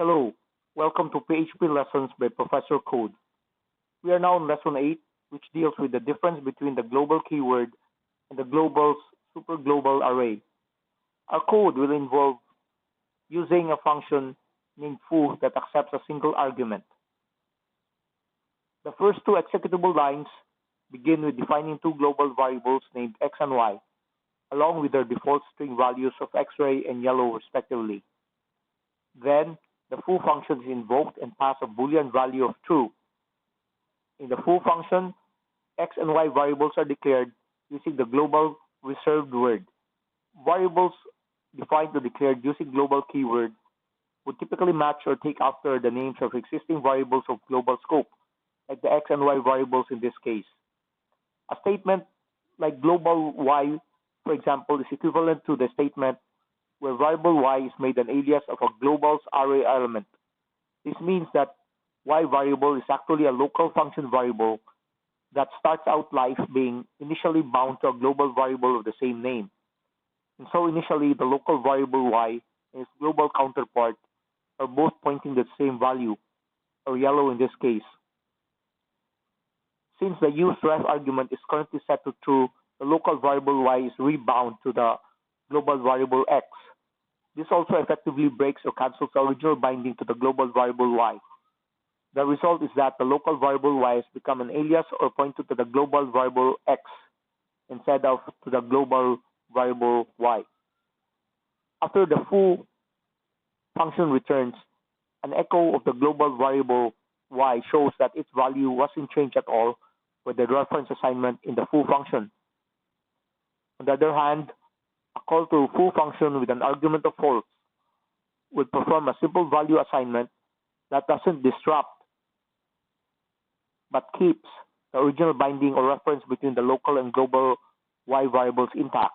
Hello, welcome to PHP Lessons by Professor Code. We are now on Lesson 8, which deals with the difference between the global keyword and the global superglobal array. Our code will involve using a function named foo that accepts a single argument. The first two executable lines begin with defining two global variables named x and y, along with their default string values of x-ray and yellow respectively. Then, the foo function is invoked and pass a Boolean value of true. In the foo function, x and y variables are declared using the global reserved word. Variables defined or declared using global keyword would typically match or take after the names of existing variables of global scope, like the x and y variables in this case. A statement like global y, for example, is equivalent to the statement where variable y is made an alias of a global's array element. This means that y variable is actually a local function variable that starts out life being initially bound to a global variable of the same name. And so initially, the local variable y and its global counterpart are both pointing to the same value, or yellow in this case. Since the useRef argument is currently set to true, the local variable y is rebound to the global variable x. This also effectively breaks or cancels the original binding to the global variable y. The result is that the local variable y has become an alias or pointed to the global variable x instead of to the global variable y. After the foo function returns, an echo of the global variable y shows that its value wasn't changed at all with the reference assignment in the foo function. On the other hand, a call to foo function with an argument of false would perform a simple value assignment that doesn't disrupt but keeps the original binding or reference between the local and global y variables intact.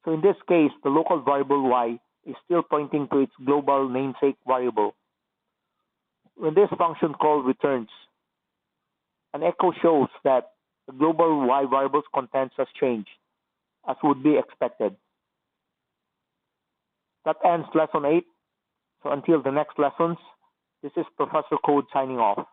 So in this case, the local variable y is still pointing to its global namesake variable. When this function call returns, an echo shows that the global y variable's contents has changed, as would be expected. That ends Lesson 8. So until the next lessons, this is Professor Code signing off.